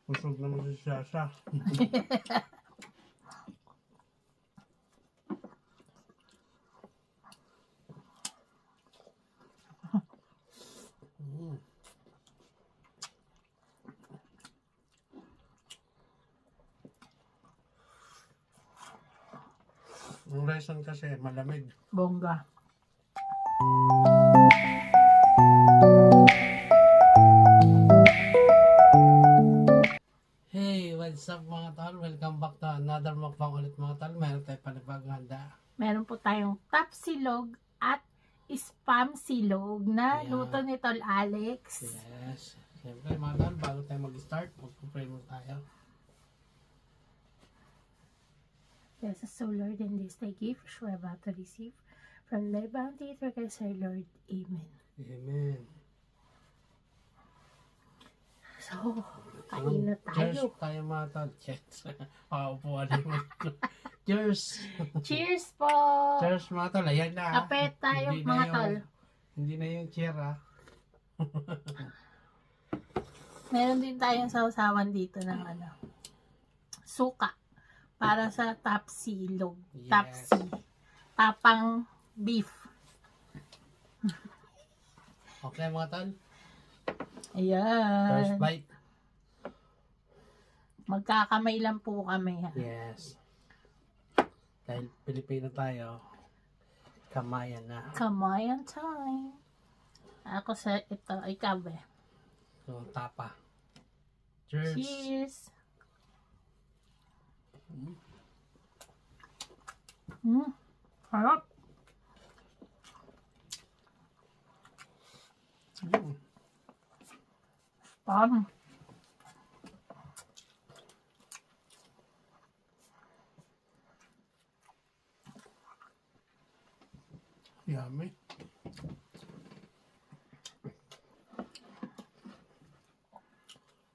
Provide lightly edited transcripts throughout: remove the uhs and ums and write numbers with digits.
Busog naman si Sasha. Yung reason kasi malamig. Bongga. Hey, what's up mga tol? Welcome back to another mukbang ulit mga tol. Meron tayo panibagong handa. Meron po tayong top silog at spam silog na Yeah. luto ni Tol Alex. Yes. Siyempre mga tol, bago tayo mag-start, mag-pray mo tayo. Bless us, O Lord, in this thy gift which we are about to receive from thy bounty through Christ our Lord. Amen. Amen. So, kain na tayo. Cheers tayo mga tol. Cheers. Paupuan naman. Cheers. Cheers po! Cheers mga tol. Ayan na. Kapet tayo Hindi na mga yung- tol. Hindi na yung cheer ha. Meron din tayong sausawan dito ng suka para sa top silog. Yes. Top C. Tapang beef. Okay mga tol. Ayan. First bite. Magkakamay lang po kami. Ha? Yes. Dahil Pilipino tayo, kamayan na. Kamayan time. Ako sa ito, ikaw ba? So, tapa. Cheers. Cheers! Harap! Pam! Yummy.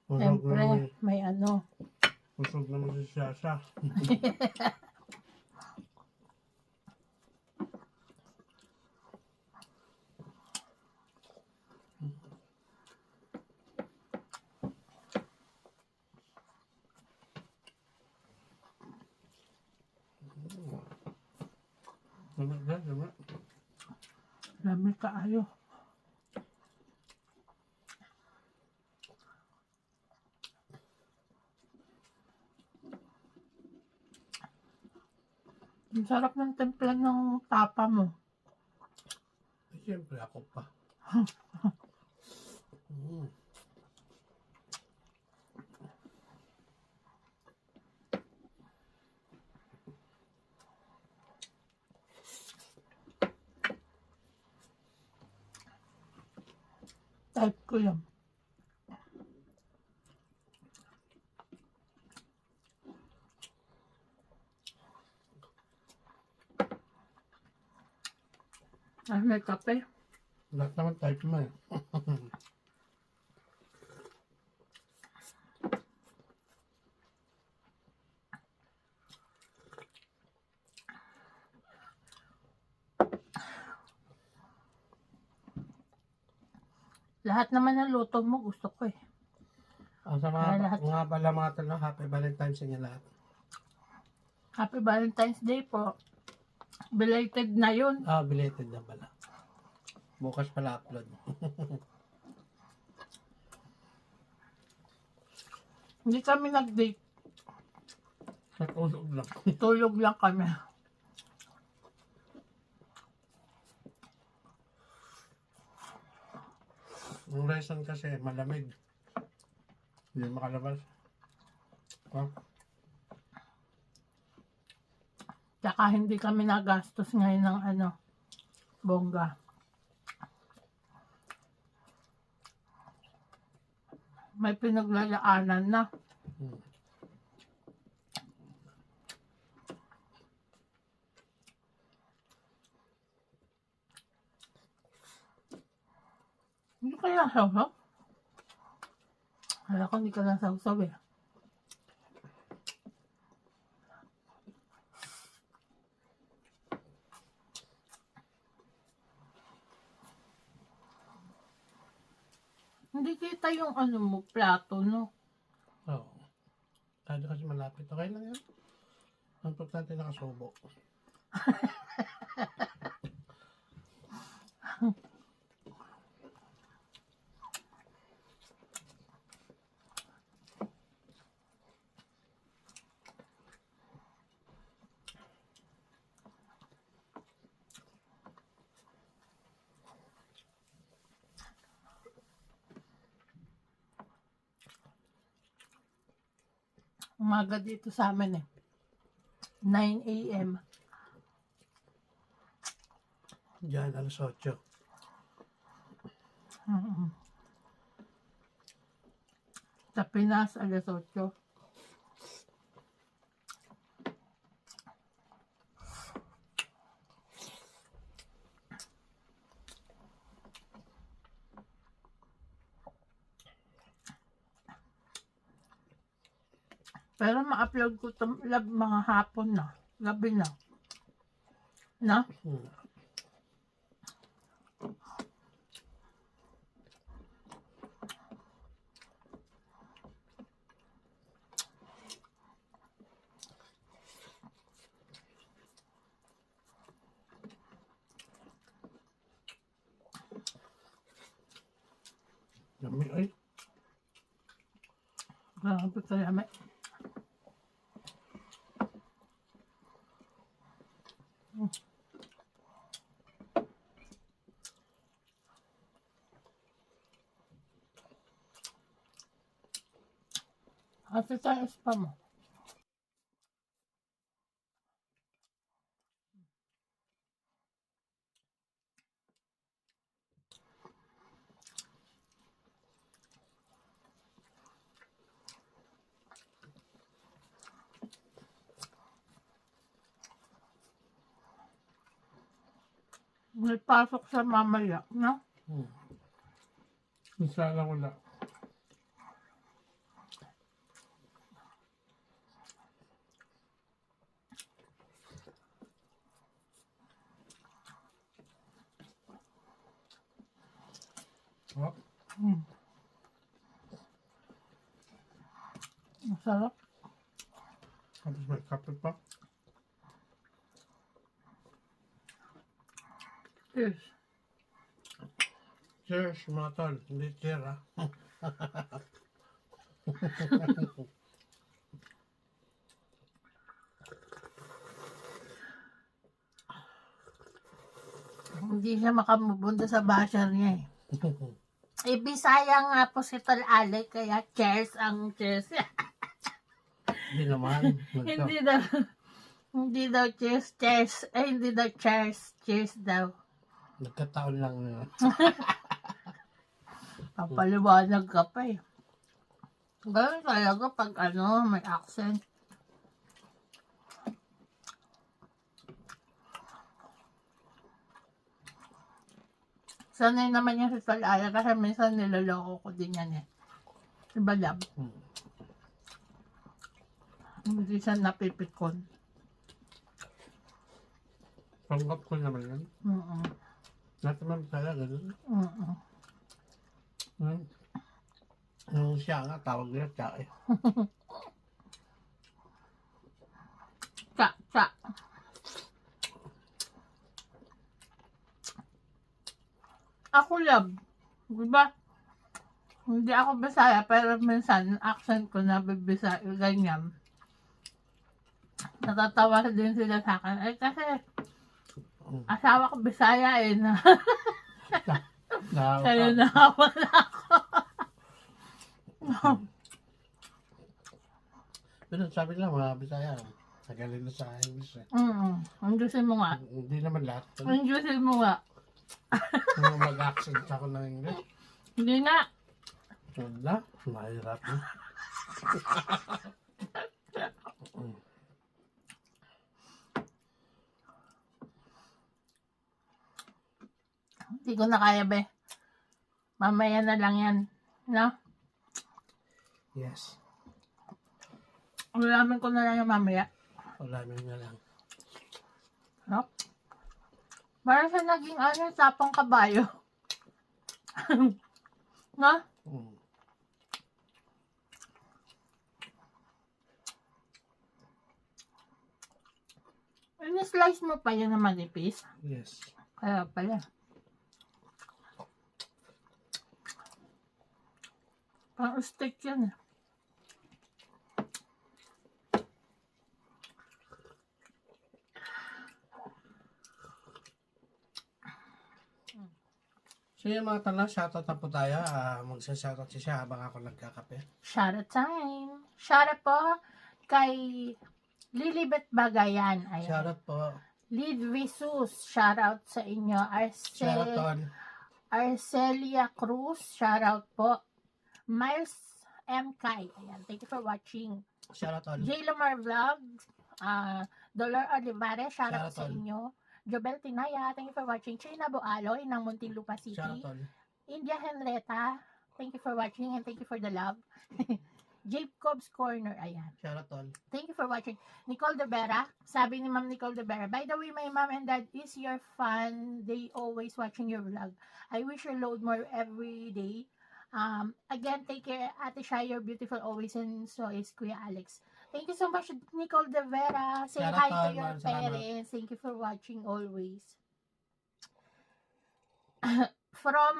Busog Siyempre, naman, may busog naman si Sasha. Dami ka, dami. Lami kaayo. Ang sarap ng templa ng tapa mo. Siyempre ako pa. Type ko yan. Ah, may kape. Lahat naman type mo eh. Lahat naman ng luto mo gusto ko eh. Ang sa Ay, lahat. mga pala mga talo, happy Valentine's sa inyo lahat. Happy Valentine's Day po. Belated na yun. Ah, belated na pala. Bukas pala upload. Hindi kami nag-date. Natulog lang. Tulog lang kami. Yung reason kasi malamig. Hindi makalabas. Huh? Tsaka hindi kami nagastos ngayon ng bongga. May pinaglalaanan na. Hindi kaya sausaw? Hala ko hindi ka na sausaw eh. Hindi kita yung ano mo, plato, no? Oo. Tayo kasi malapit. Okay lang yan. Ang importante nakasubo. Umaga dito sa amin eh. 9 a.m. Diyan, alas 8. Mm-mm. Sa Pinas, alas 8. Pero ma-upload ko ito mga hapon na. Gabi na. Na? Hmm. Yummy, ay. Grabe kaya may. Ate tayo pa mo. May pasok sa mamaya, no? Hmm. Isa lang wala. Oh, Masarap. tapos may kape pa. Cheers. Cheers, mga tol. Hindi cheer, ha? Hindi siya makamubunda sa basher niya eh. Bisaya nga po si Tol Ale, kaya cheers ang cheers. Hindi naman. Hindi daw. Hindi daw cheers, cheers. Hindi daw cheers, cheers daw. Nagkataon lang na. Papaliwanag ka pa eh. Ganun talaga pag may accent. Sanay naman yan si Tol Ale kasi minsan niloloko ko din yan eh. Diba lab? Hindi siya napipikon. Panggap ko naman yan. Lahat naman pala, ganun. Yung siya nga, tawag nila siya eh. Tsa, tsa. Ako lab. Diba? Hindi ako Bisaya, pero minsan accent ko na Bisaya, ganyan. Natatawa din sila sa akin. Eh kasi, asawa ko Bisaya eh na. Kaya nahawa na ako. Pero sabi lang, mga Bisaya, nagaling na sa English eh. Anggusin mo nga. Hindi naman lahat. Anggusin mo nga. Kung mag-accent ako ng English. Hindi na. Wala, mahirap na. Hindi ko na kaya be. Mamaya na lang yan. No? Yes. Ulamin ko na lang yung mamaya. Wala na lang. No? Para sa naging tapang kabayo. No? Ini-slice mo pa yan na manipis. Yes. Kaya pala. Pang steak yan. So yun mga tala, shoutout na po tayo. Magsa-shoutout siya habang ako nagkakape. Shoutout time. Shoutout po kay Lilibet Bagayan. Ayan. Shoutout po. Lid Visus. Shoutout sa inyo. Shoutout. Arcelia Cruz. Shoutout po. Miles M. Kai. Ayan. Thank you for watching. Shoutout. J. Lamar Vlogs. Dollar Olivares. Shoutout sa Shoutout. inyo. Jobel Tinaya. Thank you for watching. China Boaloy ng Muntinlupa City. Shoutout. India Henretta, thank you for watching and thank you for the love. Jacob's Corner, ayan. Shoutout. Thank you for watching. Nicole De Vera, sabi ni Ma'am Nicole De Vera, by the way, my mom and dad is your fan. They always watching your vlog. I wish you load more every day. Again, take care, Ate Shai, you're beautiful always, and so is Kuya Alex. Thank you so much, Nicole De Vera. Say Shoutout, hi to your maraming salamat. parents. Thank you for watching always. From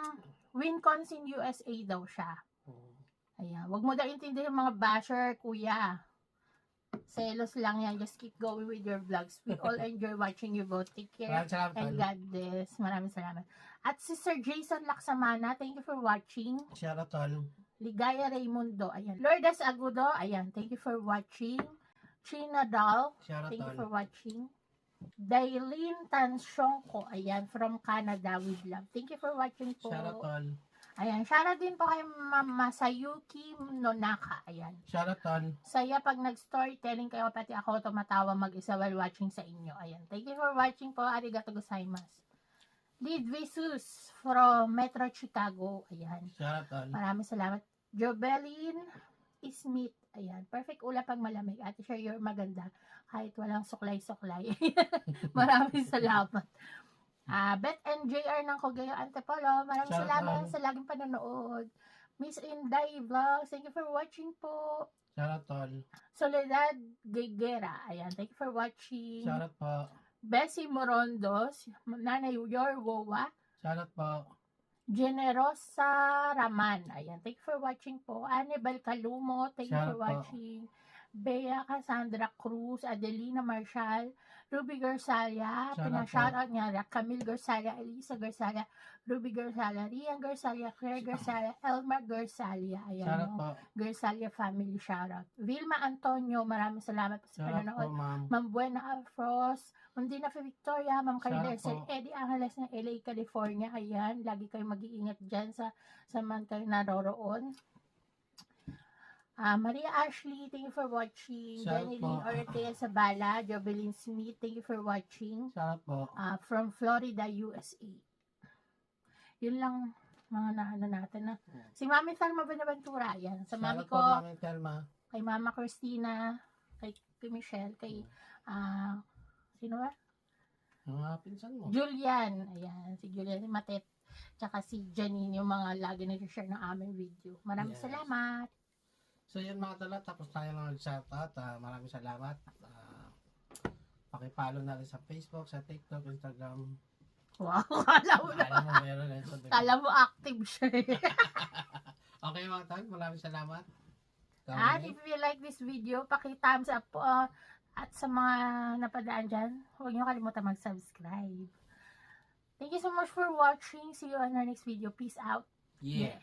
Wisconsin, USA daw siya. Ayan. Wag mo daw intindihin yung mga basher, kuya. Selos lang yan. Just keep going with your vlogs. We all enjoy watching you both. Take care. Maraming salamat. And God bless. Maraming salamat. At si Sir Jason Laksamana, thank you for watching. Shoutout. Ligaya Raymundo, ayan. Lourdes Agudo, ayan. Thank you for watching. China Dal, thank you for Shoutout. watching. Dailin Tansyongko, ayan, from Canada with love. Thank you for watching po. Shoutout. Ayan, shoutout din po kay Mama Sayuki Nonaka, ayan. Shoutout. Saya pag nag-storytelling kayo, pati ako tumatawa mag-isa while watching sa inyo. Ayan, thank you for watching po. Arigato gozaimasu. Lid Jesus from Metro Chicago, ayan. Shoutout. Maraming salamat. Jobelin Smith. Ayan. Perfect ulam pag malamig. Ate Share, you're maganda. Kahit walang suklay-suklay. Maraming salamat. Beth and JR ng Cogayo Antipolo. Maraming Shoutout. salamat sa laging panonood. Miss Inday Vlogs. Thank you for watching po. Shoutout. Soledad Giguera. Ayan. Thank you for watching. Shoutout po. Bessie Morondos. Nanay Your Wowa. Shoutout po. Generosa Raman. Ayan. Thank you for watching po. Anibal Calumo. Thank you for Shoutout po. watching. Bea Cassandra Cruz. Adelina Marshall. Ruby Garsalia. Shoutout Pinashoutout niya. Camille Garsalia. Elisa Garsalia. Ruby Garsalia. Rian Garsalia. Claire Garsalia. Elmar Garsalia. Ayan. Shoutout No? po. Garsalia family shoutout. Vilma Antonio. Maraming salamat po sa Shoutout po, panonood. ma'am. Ma'am Buena Afros, Undina Victoria, Ma'am Shoutout Cardesel, po. Eddie Angeles ng LA, California. Ayan, lagi kayong mag-iingat dyan sa man kayo naroroon. Maria Ashley, thank you for watching. Shoutout Jenny po. Lynn Ortega Sabala, Jobelyn Smith, thank you for watching. Shoutout po. From Florida, USA. Yun lang mga naano natin na. Si Mami Thelma Benaventura, yan. Sa mami Shoutout ko, po, Mami Telma. kay Mama Christina, kay Michelle, kay sino ba? Yung mga pinsan mo. Julian. Ayan, si Julian Matet. Tsaka si Janine, yung mga lagi nag-share ng aming video. Maraming Yes. salamat. So yun mga tala, tapos tayo lang nag-shoutout. Maraming salamat. Pakipalo na rin sa Facebook, sa TikTok, Instagram. Wow, kala mo na. Alam mo meron na ito. Kala mo active siya. Okay mga tala, maraming salamat. At if you like this video, paki-thumbs up po. At sa mga napadaan dyan, huwag niyo kalimutan mag-subscribe. Thank you so much for watching. See you on our next video. Peace out. Yeah.